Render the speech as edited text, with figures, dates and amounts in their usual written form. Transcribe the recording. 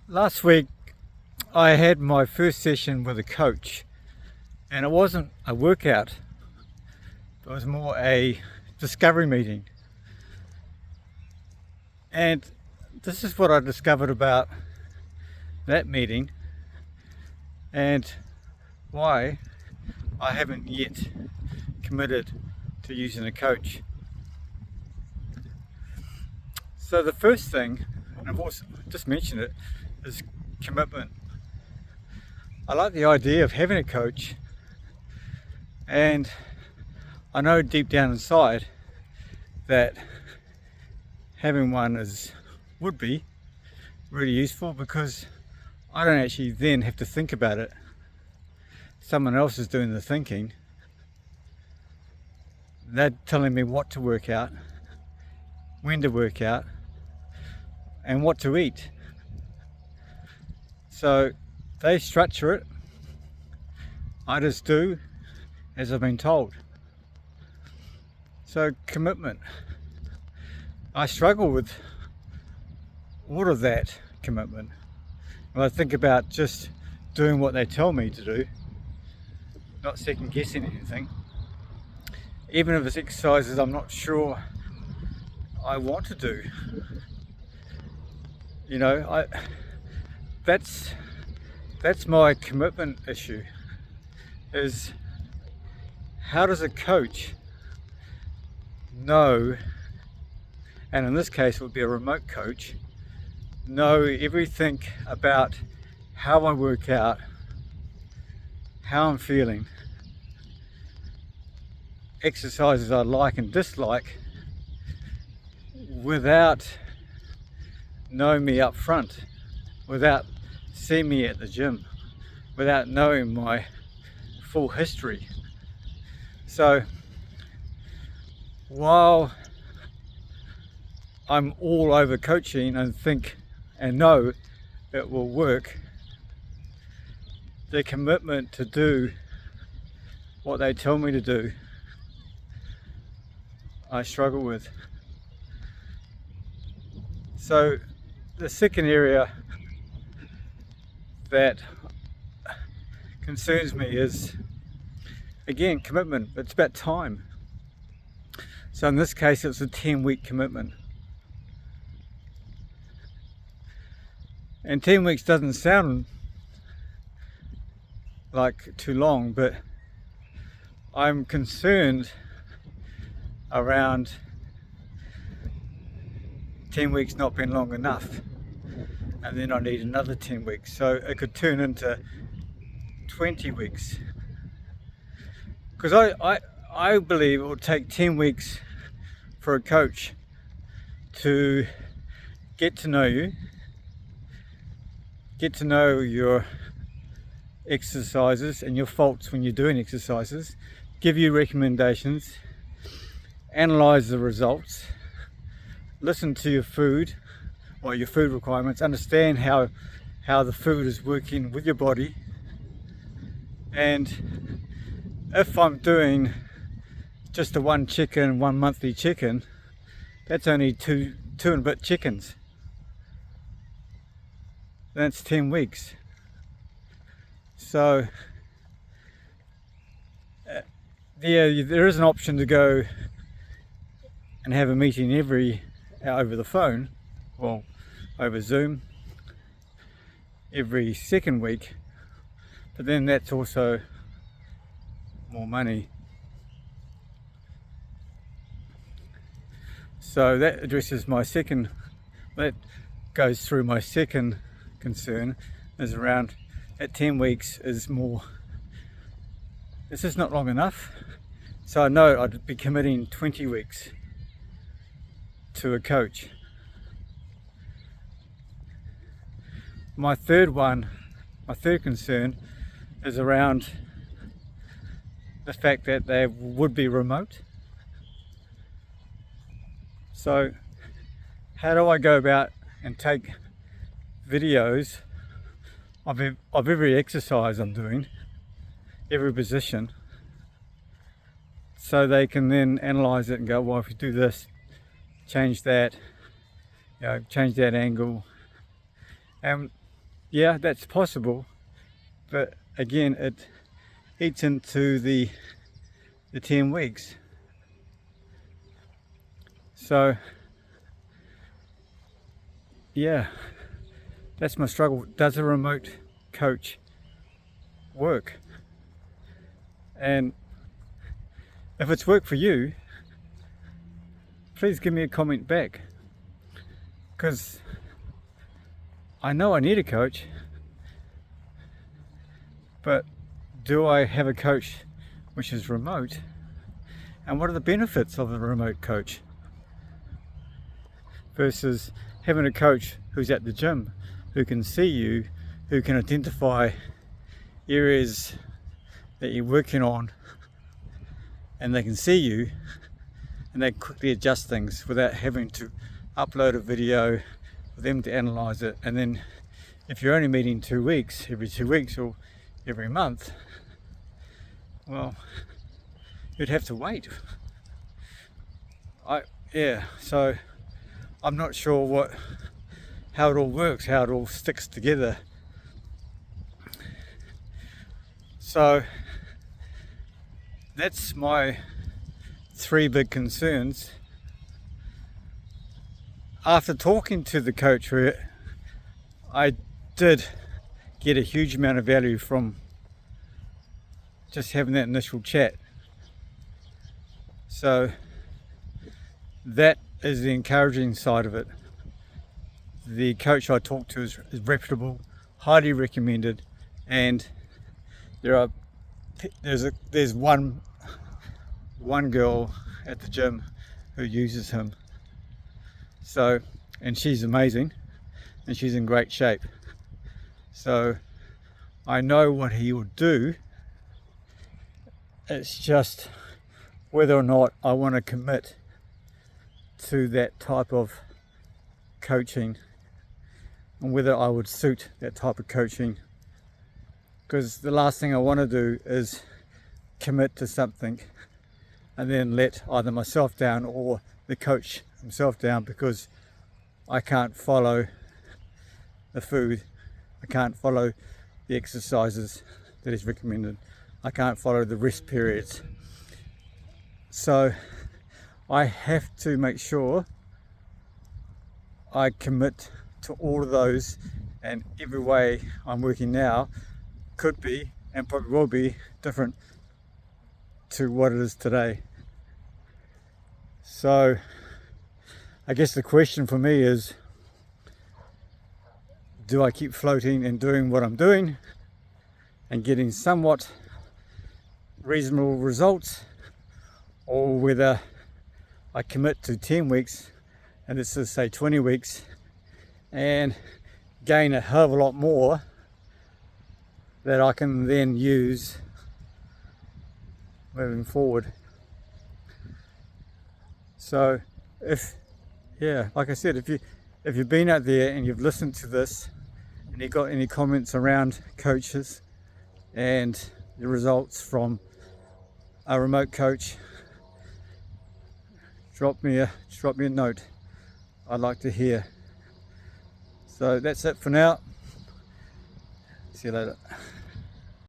Last week I had my first session with a coach, and it wasn't a workout, it was more a discovery meeting. And this is what I discovered about that meeting and why I haven't yet committed to using a coach. So the first thing, and I've also just mentioned it, is commitment. I like the idea of having a coach, and I know deep down inside that having one would be really useful, because I don't actually then have to think about it. Someone else is doing the thinking. They're telling me what to work out, when to work out, and what to eat. So they structure it. I just do as I've been told. So commitment. I struggle with all of that commitment. When I think about just doing what they tell me to do, not second guessing anything. Even if it's exercises I'm not sure I want to do. That's my commitment issue, is how does a coach know, and in this case it would be a remote coach, know everything about how I work out, how I'm feeling, exercises I like and dislike, without knowing me up front, without seeing me at the gym, without knowing my full history. So while I'm all over coaching and think and know it will work, the commitment to do what they tell me to do, I struggle with. So the second area that concerns me is, again, commitment. It's about time. So in this case, it's a 10-week commitment. And 10 weeks doesn't sound like too long, but I'm concerned around 10 weeks not being long enough, and then I need another 10 weeks, so it could turn into 20 weeks, because I believe it will take 10 weeks for a coach to get to know you, get to know your exercises and your faults when you're doing exercises, give you recommendations, analyze the results, listen to your food, or your food requirements, understand how the food is working with your body. And if I'm doing just a one monthly chicken, that's only two and a bit chickens. That's 10 weeks. So there is an option to go and have a meeting over the phone, well, over Zoom, every second week, but then that's also more money. So that goes through my second concern, is around at 10 weeks is more, this is not long enough. So I know I'd be committing 20 weeks to a coach. My third concern is around the fact that they would be remote. So how do I go about and take videos of every exercise I'm doing, every position, so they can then analyze it and go, well, if you do this, change that, change that angle. And yeah, that's possible, but again, it eats into the 10 weeks. So yeah, that's my struggle. Does a remote coach work? And if it's worked for you, please give me a comment back, because I know I need a coach, but do I have a coach which is remote? And what are the benefits of a remote coach versus having a coach who's at the gym, who can see you, who can identify areas that you're working on, and they can see you and they quickly adjust things without having to upload a video for them to analyze it. And then if you're only meeting 2 weeks, every 2 weeks or every month, well, you'd have to wait. So I'm not sure how it all works, how it all sticks together. So that's my 3 big concerns. After talking to the coach, I did get a huge amount of value from just having that initial chat. So that is the encouraging side of it. The coach I talked to is reputable, highly recommended, and there's one girl at the gym who uses him. So, and she's amazing, and she's in great shape. So I know what he will do. It's just whether or not I want to commit to that type of coaching, and whether I would suit that type of coaching. Because the last thing I want to do is commit to something and then let either myself down or the coach himself down, because I can't follow the food, I can't follow the exercises that is recommended, I can't follow the rest periods. So I have to make sure I commit to all of those, and every way I'm working now could be, and probably will be, different to what it is today. So I guess the question for me is, do I keep floating and doing what I'm doing and getting somewhat reasonable results, or whether I commit to 10 weeks and let's just say 20 weeks and gain a hell of a lot more that I can then use moving forward. So like I said, if you've been out there and you've listened to this and you've got any comments around coaches and the results from a remote coach, drop me a note. I'd like to hear. So that's it for now. See you later.